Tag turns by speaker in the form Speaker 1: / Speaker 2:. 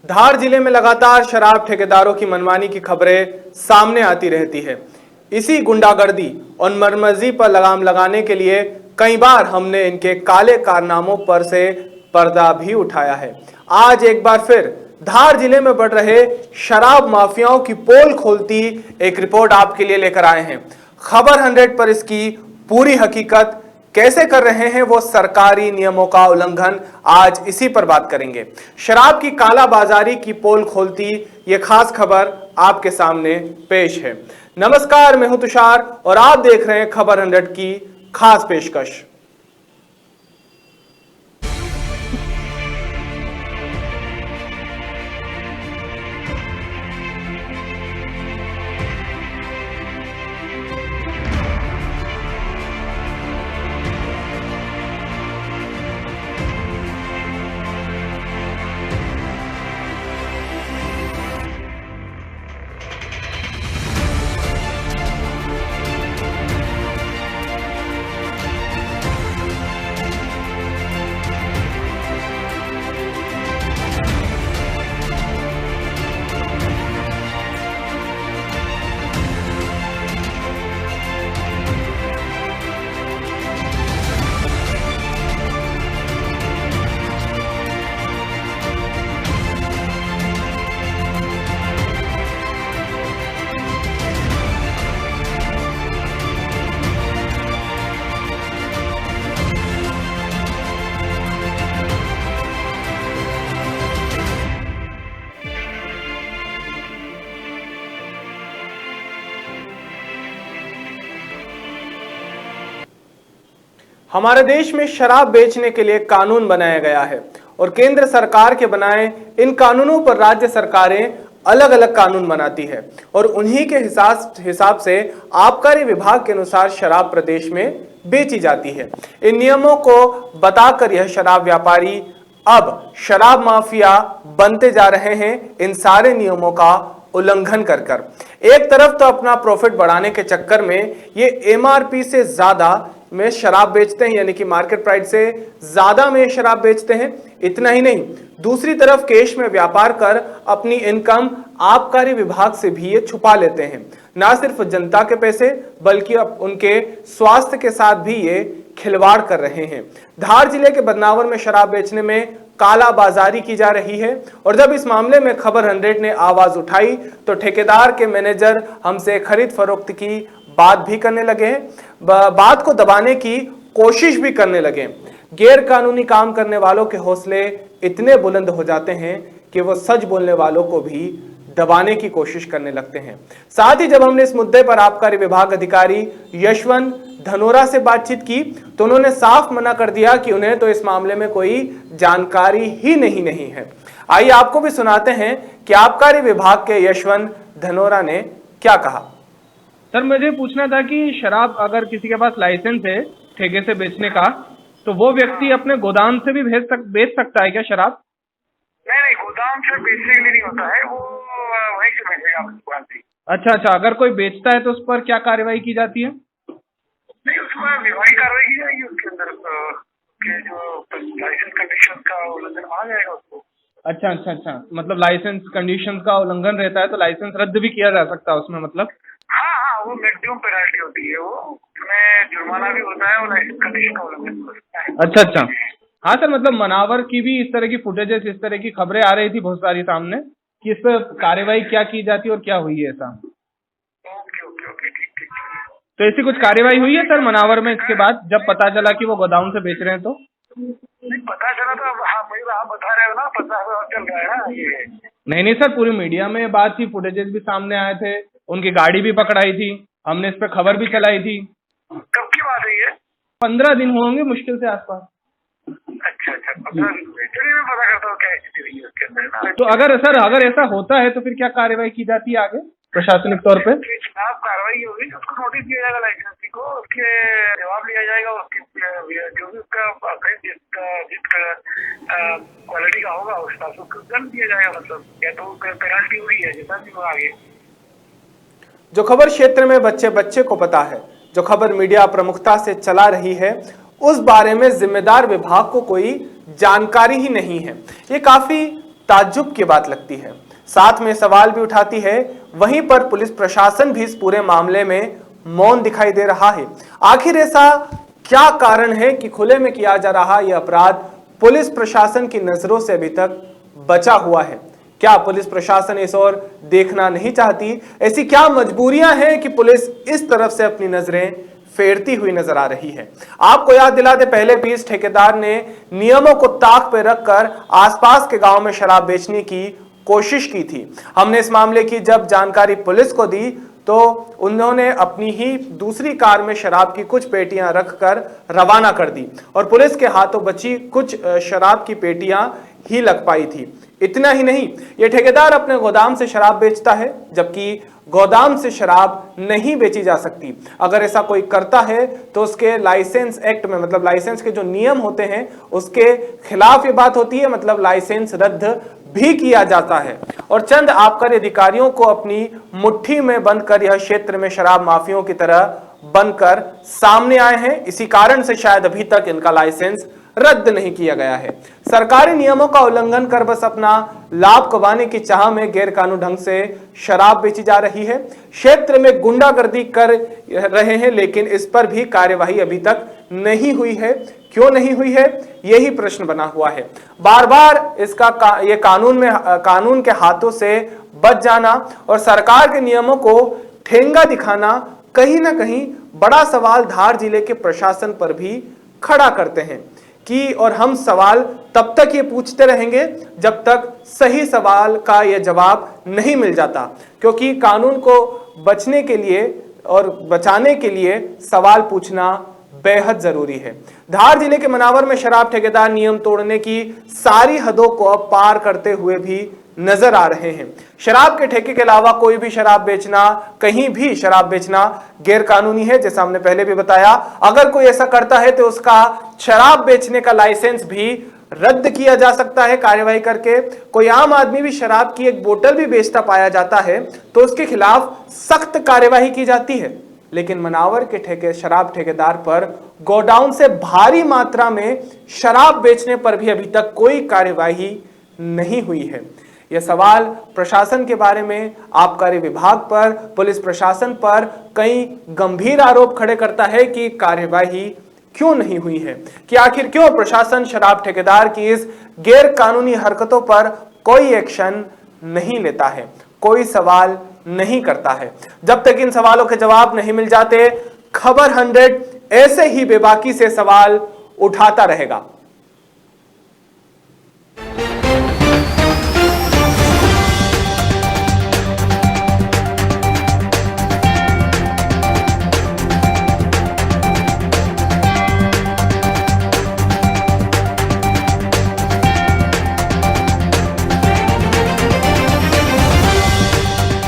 Speaker 1: धार जिले में लगातार शराब ठेकेदारों की मनमानी की खबरें सामने आती रहती है। इसी गुंडागर्दी और मरमर्जी पर लगाम लगाने के लिए कई बार हमने इनके काले कारनामों पर से पर्दा भी उठाया है। आज एक बार फिर धार जिले में बढ़ रहे शराब माफियाओं की पोल खोलती एक रिपोर्ट आपके लिए लेकर आए हैं। खबर 100 पर इसकी पूरी हकीकत कैसे कर रहे हैं वो सरकारी नियमों का उल्लंघन, आज इसी पर बात करेंगे। शराब की कालाबाजारी की पोल खोलती ये खास खबर आपके सामने पेश है। नमस्कार, मैं हूं तुषार और आप देख रहे हैं खबर 100 की खास पेशकश। हमारे देश में शराब बेचने के लिए कानून बनाया गया है और केंद्र सरकार के बनाए इन कानूनों पर राज्य सरकारें अलग अलग कानून बनाती है और उन्हीं के हिसाब से आबकारी विभाग के अनुसार शराब प्रदेश में बेची जाती है। इन नियमों को बताकर यह शराब व्यापारी अब शराब माफिया बनते जा रहे हैं, इन सारे नियमों का उल्लंघन कर कर। एक तरफ तो अपना प्रॉफिट बढ़ाने के चक्कर में ये एमआरपी से ज्यादा में शराब बेचते हैं, यानी कि मार्केट प्राइस से ज्यादा में शराब बेचते हैं। इतना ही नहीं, दूसरी तरफ कैश में व्यापार कर अपनी इनकम आबकारी विभाग से भी ये छुपा लेते हैं। ना सिर्फ जनता के पैसे बल्कि अब उनके स्वास्थ्य के साथ भी ये खिलवाड़ कर रहे हैं। धार जिले के बदनावर में शराब बेचने में कालाबाजारी की जा रही है और जब इस मामले में खबर 100 ने आवाज उठाई तो ठेकेदार के मैनेजर हमसे खरीद फरोख्त की बात भी करने लगे हैं, बात को दबाने की कोशिश भी करने लगे। गैर कानूनी काम करने वालों के हौसले इतने बुलंद हो जाते हैं कि वो सच बोलने वालों को भी दबाने की कोशिश करने लगते हैं। साथ ही जब हमने इस मुद्दे पर आबकारी विभाग अधिकारी यशवंत धनोरा से बातचीत की तो उन्होंने साफ मना कर दिया कि उन्हें तो इस मामले में कोई जानकारी ही नहीं है। आइए आपको भी सुनाते हैं कि आबकारी विभाग के यशवंत धनोरा ने क्या कहा।
Speaker 2: सर, मुझे पूछना था कि शराब अगर किसी के पास लाइसेंस है ठेके से बेचने का तो वो व्यक्ति अपने गोदाम से भी बेच सकता है क्या शराब?
Speaker 3: नहीं, गोदाम से बेचने के लिए नहीं होता है, वो वहीं से बेचेगा दुकान से।
Speaker 2: अच्छा, अगर कोई बेचता है तो उस पर क्या कार्रवाई की जाती है?
Speaker 3: नहीं, उसमें विभागीय कार्रवाई की जाएगी। उसके अंदर के जो लाइसेंस कंडीशन का उल्लंघन माना जाएगा उसको।
Speaker 2: अच्छा, मतलब लाइसेंस कंडीशन का उल्लंघन रहता है तो लाइसेंस रद्द भी किया जा सकता है उसमें, मतलब?
Speaker 3: हाँ, वो मैक्सिमम पेनल्टी होती है, वो उसमें जुर्माना भी होता है और लाइसेंस कंडीशन का उल्लंघन होता है।
Speaker 2: अच्छा। हाँ सर, मतलब मनावर की भी इस तरह की फुटेजेस, इस तरह की खबरें आ रही थी बहुत सारी सामने कि इस पर कार्रवाई क्या की जाती है और क्या हुई है ऐसा।
Speaker 3: ओके, ठीक।
Speaker 2: तो ऐसी कुछ कार्रवाई हुई है सर मनावर में इसके बाद जब पता चला कि वो गोदाम से बेच रहे हैं तो?
Speaker 3: नहीं पता चला तो आप बता रहे हो ना, पता चल रहा है ना ये।
Speaker 2: नहीं सर, पूरी मीडिया में बात थी, फुटेजेस भी सामने आए थे, उनकी गाड़ी भी पकड़ाई थी, हमने इस पर खबर भी चलाई थी।
Speaker 3: कब की बात है ये?
Speaker 2: 15 दिन होंगे मुश्किल से आसपास।
Speaker 3: अच्छा, 15 दिन हुए। चलिए मैं पता करता हूँ क्या स्थिति रही है उसके अंदर।
Speaker 2: तो अगर ऐसा होता है तो फिर क्या कार्रवाई की जाती है आगे प्रशासनिक तौर पे?
Speaker 3: खिलाफ कार्रवाई होगी, उसको नोटिस दिया जाएगा लाइसेंसी को, उसके जवाब लिया जाएगा, उसकी जो भी उसका क्वालिटी का होगा उस हिसाब से उसको दंड दिया जाएगा। मतलब या तो पेनल्टी हुई है जितना भी हो आगे।
Speaker 1: जो खबर क्षेत्र में बच्चे को पता है, जो खबर मीडिया प्रमुखता से चला रही है, उस बारे में जिम्मेदार विभाग को कोई जानकारी ही नहीं है। ये काफी ताज्जुब की बात लगती है, साथ में सवाल भी उठाती है। वहीं पर पुलिस प्रशासन भी इस पूरे मामले में मौन दिखाई दे रहा है। आखिर ऐसा क्या कारण है कि खुले में किया जा रहा यह अपराध पुलिस प्रशासन की नजरों से अभी तक बचा हुआ है? क्या पुलिस प्रशासन इस ओर देखना नहीं चाहती? ऐसी क्या मजबूरियां हैं कि पुलिस इस तरफ से अपनी नजरें फेरती हुई नजर आ रही है? आपको याद दिला दे, पहले भी इस ठेकेदार ने नियमों को ताक पे रखकर आसपास के गांव में शराब बेचने की कोशिश की थी। हमने इस मामले की जब जानकारी पुलिस को दी तो उन्होंने अपनी ही दूसरी कार में शराब की कुछ पेटियां रखकर रवाना कर दी और पुलिस के हाथों बची कुछ शराब की पेटियां ही लग पाई थी। इतना ही नहीं, यह ठेकेदार अपने गोदाम से शराब बेचता है, जबकि गोदाम से शराब नहीं बेची जा सकती। अगर ऐसा कोई करता है तो उसके लाइसेंस एक्ट में, मतलब लाइसेंस के जो नियम होते हैं उसके खिलाफ ये बात होती है, मतलब लाइसेंस रद्द भी किया जाता है। और चंद आबकारी अधिकारियों को अपनी मुट्ठी में बंद कर यह क्षेत्र में शराब माफियों की तरह बनकर सामने आए हैं। इसी कारण से शायद अभी तक इनका लाइसेंस रद्द नहीं किया गया है। सरकारी नियमों का उल्लंघन कर बस अपना लाभ कमाने की चाह में गैरकानूनी ढंग से शराब बेची जा रही है। क्षेत्र में गुंडागर्दी कर रहे हैं, लेकिन इस पर भी कार्यवाही अभी तक नहीं हुई है। क्यों नहीं हुई है, यही प्रश्न बना हुआ है। बार बार इसका ये कानून के हाथों से बच जाना और सरकार के नियमों को ठेंगा दिखाना कहीं ना कहीं बड़ा सवाल धार जिले के प्रशासन पर भी खड़ा करते हैं कि, और हम सवाल तब तक ये पूछते रहेंगे जब तक सही सवाल का ये जवाब नहीं मिल जाता, क्योंकि कानून को बचने के लिए और बचाने के लिए सवाल पूछना बेहद जरूरी है। धार जिले के मनावर में शराब ठेकेदार नियम तोड़ने की सारी हदों को पार करते हुए भी नजर आ रहे हैं। शराब के ठेके के अलावा कोई भी शराब बेचना, कहीं भी शराब बेचना गैर कानूनी है, जैसा हमने पहले भी बताया। अगर कोई ऐसा करता है तो उसका शराब बेचने का लाइसेंस भी रद्द किया जा सकता है कार्यवाही करके। कोई आम आदमी भी शराब की एक बोतल भी बेचता पाया जाता है तो उसके खिलाफ सख्त कार्यवाही की जाती है। लेकिन मनावर के शराब ठेकेदार पर गोडाउन से भारी मात्रा में शराब बेचने पर भी अभी तक कोई कार्यवाही नहीं हुई है। यह सवाल प्रशासन के बारे में, आबकारी विभाग पर, पुलिस प्रशासन पर कई गंभीर आरोप खड़े करता है कि कार्यवाही क्यों नहीं हुई है, कि आखिर क्यों प्रशासन शराब ठेकेदार की इस गैर कानूनी हरकतों पर कोई एक्शन नहीं लेता है, कोई सवाल नहीं करता है। जब तक इन सवालों के जवाब नहीं मिल जाते, खबर 100 ऐसे ही बेबाकी से सवाल उठाता रहेगा।